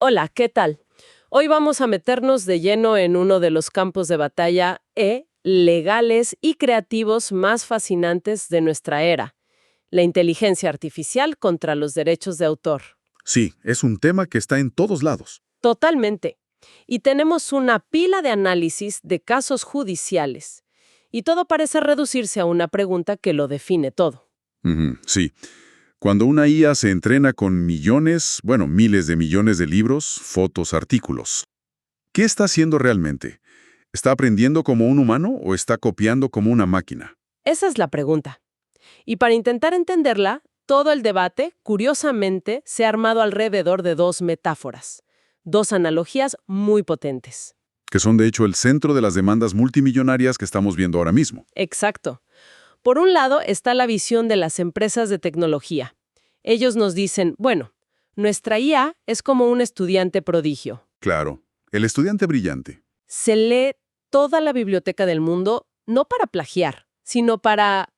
Hola, ¿qué tal? Hoy vamos a meternos de lleno en uno de los campos de batalla legales y creativos más fascinantes de nuestra era, la inteligencia artificial contra los derechos de autor. Sí, es un tema que está en todos lados. Totalmente. Y tenemos una pila de análisis de casos judiciales. Y todo parece reducirse a una pregunta que lo define todo. Ujú, sí. Cuando una IA se entrena con millones, bueno, miles de millones de libros, fotos, artículos, ¿qué está haciendo realmente? ¿Está aprendiendo como un humano o está copiando como una máquina? Esa es la pregunta. Y para intentar entenderla, todo el debate, curiosamente, se ha armado alrededor de dos metáforas, dos analogías muy potentes. Que son de hecho el centro de las demandas multimillonarias que estamos viendo ahora mismo. Exacto. Por un lado está la visión de las empresas de tecnología. Ellos nos dicen, bueno, nuestra IA es como un estudiante prodigio. Claro, el estudiante brillante. Se lee toda la biblioteca del mundo, no para plagiar, sino para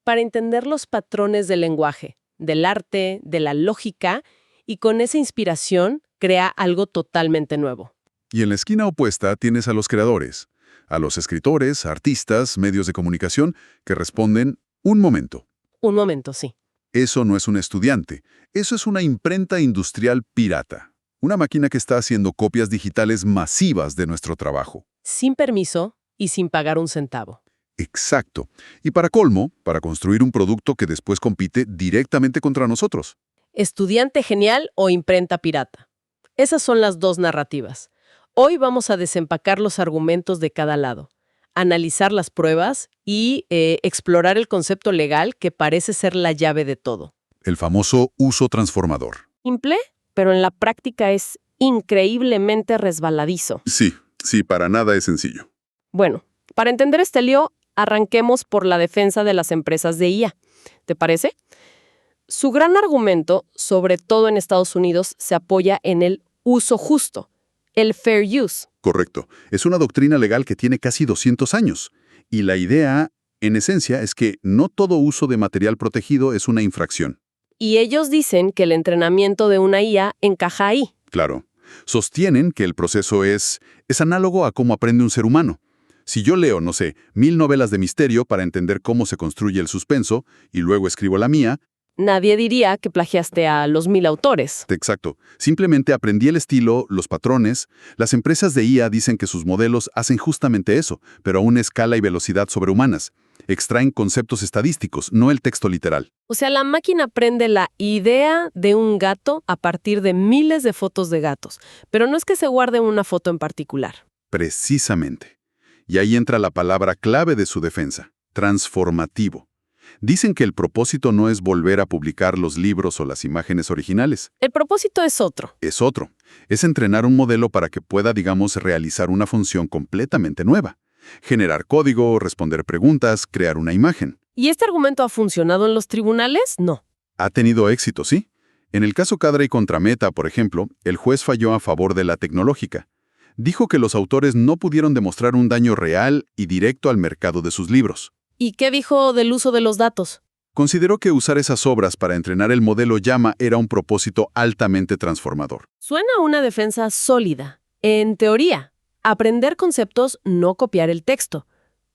entender los patrones del lenguaje, del arte, de la lógica, y con esa inspiración crea algo totalmente nuevo. Y en la esquina opuesta tienes a los creadores, a los escritores, artistas, medios de comunicación que responden, un momento. Un momento, sí. Eso no es un estudiante, eso es una imprenta industrial pirata. Una máquina que está haciendo copias digitales masivas de nuestro trabajo. Sin permiso y sin pagar un centavo. Exacto. Y para colmo, para construir un producto que después compite directamente contra nosotros. Estudiante genial o imprenta pirata. Esas son las dos narrativas. Hoy vamos a desempacar los argumentos de cada lado, analizar las pruebas y explorar el concepto legal que parece ser la llave de todo. El famoso uso transformador. Simple, pero en la práctica es increíblemente resbaladizo. Sí, para nada es sencillo. Bueno, para entender este lío, arranquemos por la defensa de las empresas de IA. ¿Te parece? Su gran argumento, sobre todo en Estados Unidos, se apoya en el uso justo, el fair use. Correcto. Es una doctrina legal que tiene casi 200 años. Y la idea, en esencia, es que no todo uso de material protegido es una infracción. Y ellos dicen que el entrenamiento de una IA encaja ahí. Claro. Sostienen que el proceso es análogo a cómo aprende un ser humano. Si yo leo, no sé, 1000 novelas de misterio para entender cómo se construye el suspenso y luego escribo la mía. Nadie diría que plagiaste a los 1000 autores. Exacto. Simplemente aprendí el estilo, los patrones. Las empresas de IA dicen que sus modelos hacen justamente eso, pero a una escala y velocidad sobrehumanas. Extraen conceptos estadísticos, no el texto literal. O sea, la máquina aprende la idea de un gato a partir de miles de fotos de gatos, pero no es que se guarde una foto en particular. Precisamente. Y ahí entra la palabra clave de su defensa, transformativo. Dicen que el propósito no es volver a publicar los libros o las imágenes originales. El propósito es otro. Es otro. Es entrenar un modelo para que pueda, digamos, realizar una función completamente nueva. Generar código, responder preguntas, crear una imagen. ¿Y este argumento ha funcionado en los tribunales? No. Ha tenido éxito, sí. En el caso Cadre contra Meta, por ejemplo, el juez falló a favor de la tecnológica. Dijo que los autores no pudieron demostrar un daño real y directo al mercado de sus libros. ¿Y qué dijo del uso de los datos? Consideró que usar esas obras para entrenar el modelo Llama era un propósito altamente transformador. Suena a una defensa sólida. En teoría, aprender conceptos, no copiar el texto.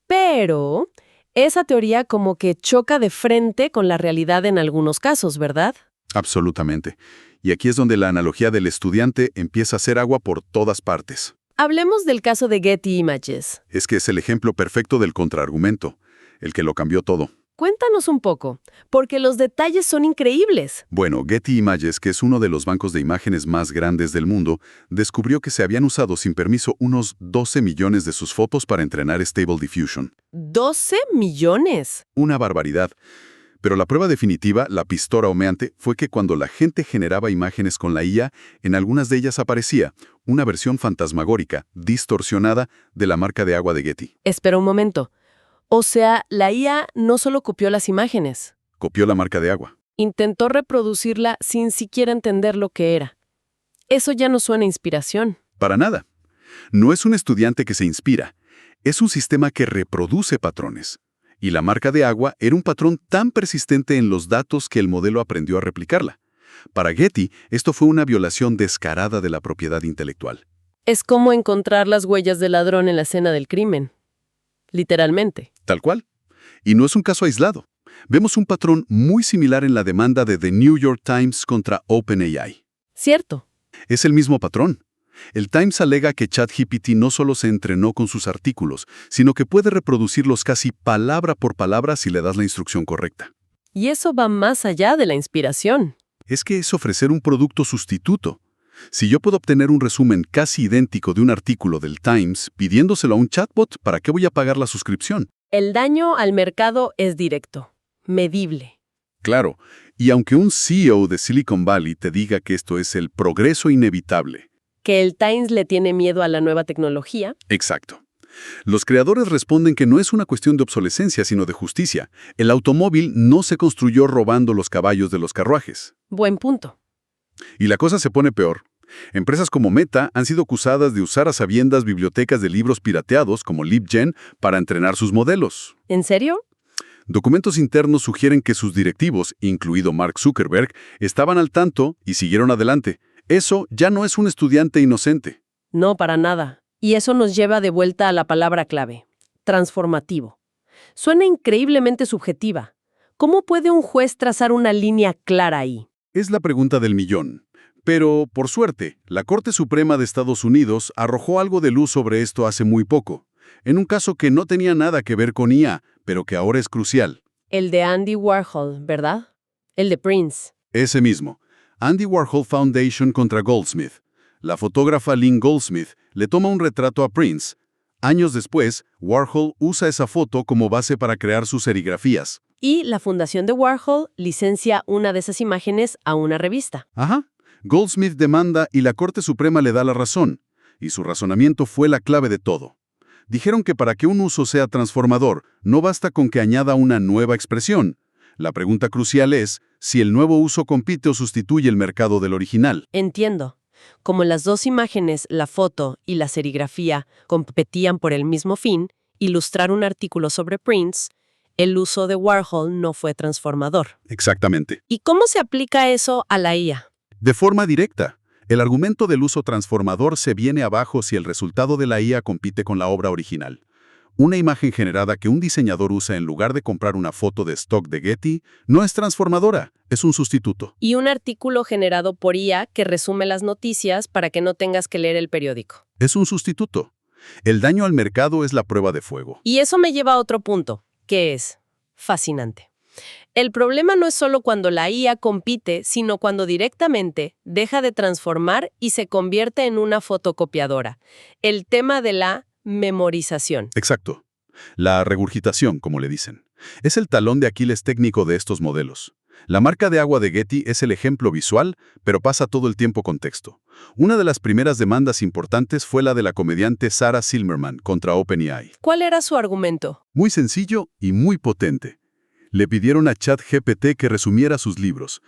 Pero esa teoría como que choca de frente con la realidad en algunos casos, ¿verdad? Absolutamente. Y aquí es donde la analogía del estudiante empieza a hacer agua por todas partes. Hablemos del caso de Getty Images. Es que es el ejemplo perfecto del contraargumento, el que lo cambió todo. Cuéntanos un poco, porque los detalles son increíbles. Bueno, Getty Images, que es uno de los bancos de imágenes más grandes del mundo, descubrió que se habían usado sin permiso unos 12 millones de sus fotos para entrenar Stable Diffusion. ¿12 millones? Una barbaridad. Pero la prueba definitiva, la pistola humeante, fue que cuando la gente generaba imágenes con la IA, en algunas de ellas aparecía una versión fantasmagórica, distorsionada, de la marca de agua de Getty. Espera un momento. O sea, la IA no solo copió las imágenes. Copió la marca de agua. Intentó reproducirla sin siquiera entender lo que era. Eso ya no suena a inspiración. Para nada. No es un estudiante que se inspira. Es un sistema que reproduce patrones. Y la marca de agua era un patrón tan persistente en los datos que el modelo aprendió a replicarla. Para Getty, esto fue una violación descarada de la propiedad intelectual. Es como encontrar las huellas del ladrón en la escena del crimen. Literalmente. Tal cual. Y no es un caso aislado. Vemos un patrón muy similar en la demanda de The New York Times contra OpenAI. Cierto. Es el mismo patrón. El Times alega que ChatGPT no solo se entrenó con sus artículos, sino que puede reproducirlos casi palabra por palabra si le das la instrucción correcta. Y eso va más allá de la inspiración. Es que es ofrecer un producto sustituto. Si yo puedo obtener un resumen casi idéntico de un artículo del Times pidiéndoselo a un chatbot, ¿para qué voy a pagar la suscripción? El daño al mercado es directo, medible. Claro, y aunque un CEO de Silicon Valley te diga que esto es el progreso inevitable. Que el Times le tiene miedo a la nueva tecnología. Exacto. Los creadores responden que no es una cuestión de obsolescencia, sino de justicia. El automóvil no se construyó robando los caballos de los carruajes. Buen punto. Y la cosa se pone peor. Empresas como Meta han sido acusadas de usar a sabiendas bibliotecas de libros pirateados como LibGen para entrenar sus modelos. ¿En serio? Documentos internos sugieren que sus directivos, incluido Mark Zuckerberg, estaban al tanto y siguieron adelante. Eso ya no es un estudiante inocente. No, para nada. Y eso nos lleva de vuelta a la palabra clave, transformativo. Suena increíblemente subjetiva. ¿Cómo puede un juez trazar una línea clara ahí? Es la pregunta del millón. Pero, por suerte, la Corte Suprema de Estados Unidos arrojó algo de luz sobre esto hace muy poco, en un caso que no tenía nada que ver con IA, pero que ahora es crucial. El de Andy Warhol, ¿verdad? El de Prince. Ese mismo. Andy Warhol Foundation contra Goldsmith. La fotógrafa Lynn Goldsmith le toma un retrato a Prince. Años después, Warhol usa esa foto como base para crear sus serigrafías. Y la fundación de Warhol licencia una de esas imágenes a una revista. Ajá. Goldsmith demanda y la Corte Suprema le da la razón. Y su razonamiento fue la clave de todo. Dijeron que para que un uso sea transformador, no basta con que añada una nueva expresión. La pregunta crucial es si el nuevo uso compite o sustituye el mercado del original. Entiendo. Como las dos imágenes, la foto y la serigrafía, competían por el mismo fin, ilustrar un artículo sobre Prince, el uso de Warhol no fue transformador. Exactamente. ¿Y cómo se aplica eso a la IA? De forma directa, el argumento del uso transformador se viene abajo si el resultado de la IA compite con la obra original. Una imagen generada que un diseñador usa en lugar de comprar una foto de stock de Getty no es transformadora, es un sustituto. Y un artículo generado por IA que resume las noticias para que no tengas que leer el periódico. Es un sustituto. El daño al mercado es la prueba de fuego. Y eso me lleva a otro punto, que es fascinante. El problema no es solo cuando la IA compite, sino cuando directamente deja de transformar y se convierte en una fotocopiadora. El tema de la memorización. Exacto. La regurgitación, como le dicen. Es el talón de Aquiles técnico de estos modelos. La marca de agua de Getty es el ejemplo visual, pero pasa todo el tiempo con texto. Una de las primeras demandas importantes fue la de la comediante Sarah Silverman contra OpenAI. ¿Cuál era su argumento? Muy sencillo y muy potente. Le pidieron a ChatGPT que resumiera sus libros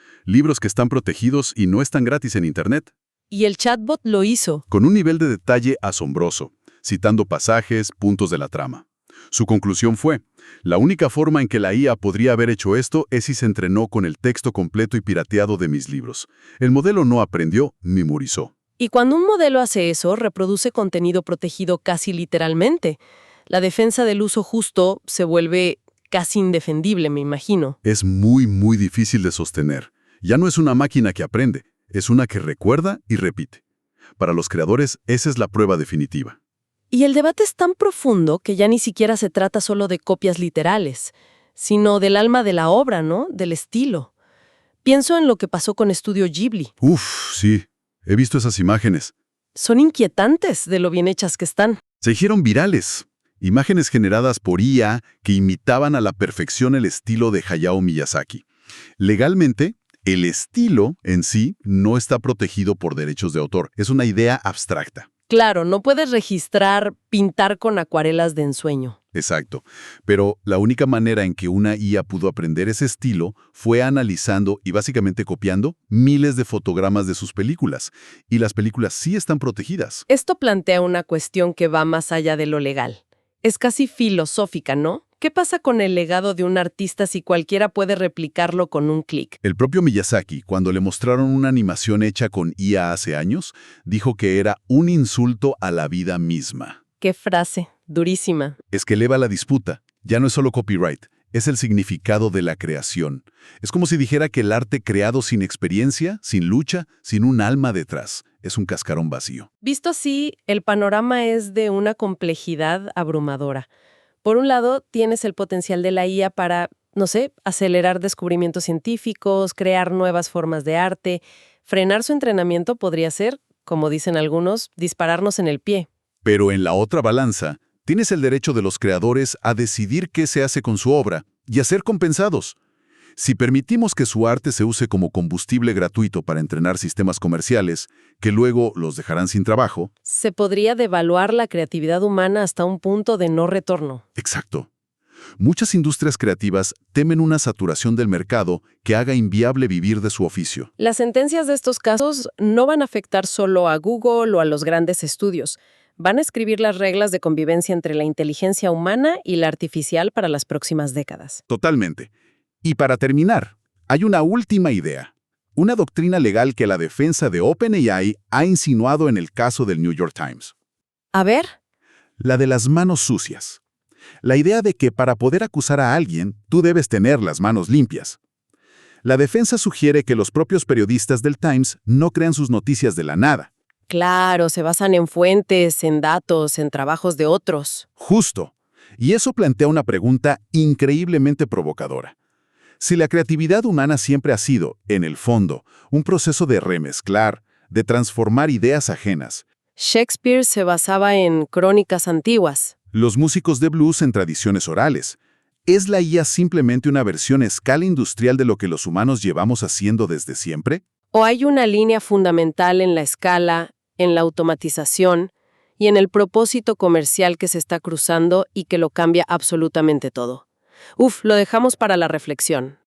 que están protegidos y no están gratis en Internet. Y el chatbot lo hizo. Con un nivel de detalle asombroso, citando pasajes, puntos de la trama. Su conclusión fue, la única forma en que la IA podría haber hecho esto es si se entrenó con el texto completo y pirateado de mis libros. El modelo no aprendió, memorizó. Y cuando un modelo hace eso, reproduce contenido protegido casi literalmente. La defensa del uso justo se vuelve casi indefendible, me imagino. Es muy difícil de sostener. Ya no es una máquina que aprende, es una que recuerda y repite. Para los creadores, esa es la prueba definitiva. Y el debate es tan profundo que ya ni siquiera se trata solo de copias literales, sino del alma de la obra, ¿no? Del estilo. Pienso en lo que pasó con Estudio Ghibli. Uf, sí. He visto esas imágenes. Son inquietantes de lo bien hechas que están. Se hicieron virales. Imágenes generadas por IA que imitaban a la perfección el estilo de Hayao Miyazaki. Legalmente, el estilo en sí no está protegido por derechos de autor. Es una idea abstracta. Claro, no puedes registrar pintar con acuarelas de ensueño. Exacto. Pero la única manera en que una IA pudo aprender ese estilo fue analizando y básicamente copiando miles de fotogramas de sus películas. Y las películas sí están protegidas. Esto plantea una cuestión que va más allá de lo legal. Es casi filosófica, ¿no? ¿Qué pasa con el legado de un artista si cualquiera puede replicarlo con un clic? El propio Miyazaki, cuando le mostraron una animación hecha con IA hace años, dijo que era un insulto a la vida misma. ¡Qué frase! Durísima. Es que eleva la disputa. Ya no es solo copyright, es el significado de la creación. Es como si dijera que el arte creado sin experiencia, sin lucha, sin un alma detrás, es un cascarón vacío. Visto así, el panorama es de una complejidad abrumadora. Por un lado, tienes el potencial de la IA para, no sé, acelerar descubrimientos científicos, crear nuevas formas de arte. Frenar su entrenamiento podría ser, como dicen algunos, dispararnos en el pie. Pero en la otra balanza, tienes el derecho de los creadores a decidir qué se hace con su obra y a ser compensados. Si permitimos que su arte se use como combustible gratuito para entrenar sistemas comerciales, que luego los dejarán sin trabajo. Se podría devaluar la creatividad humana hasta un punto de no retorno. Exacto. Muchas industrias creativas temen una saturación del mercado que haga inviable vivir de su oficio. Las sentencias de estos casos no van a afectar solo a Google o a los grandes estudios. Van a escribir las reglas de convivencia entre la inteligencia humana y la artificial para las próximas décadas. Totalmente. Y para terminar, hay una última idea. Una doctrina legal que la defensa de OpenAI ha insinuado en el caso del New York Times. A ver. La de las manos sucias. La idea de que para poder acusar a alguien, tú debes tener las manos limpias. La defensa sugiere que los propios periodistas del Times no crean sus noticias de la nada. Claro, se basan en fuentes, en datos, en trabajos de otros. Justo. Y eso plantea una pregunta increíblemente provocadora. Si la creatividad humana siempre ha sido, en el fondo, un proceso de remezclar, de transformar ideas ajenas. Shakespeare se basaba en crónicas antiguas. Los músicos de blues en tradiciones orales. ¿Es la IA simplemente una versión a escala industrial de lo que los humanos llevamos haciendo desde siempre? ¿O hay una línea fundamental en la escala, en la automatización y en el propósito comercial que se está cruzando y que lo cambia absolutamente todo? Lo dejamos para la reflexión.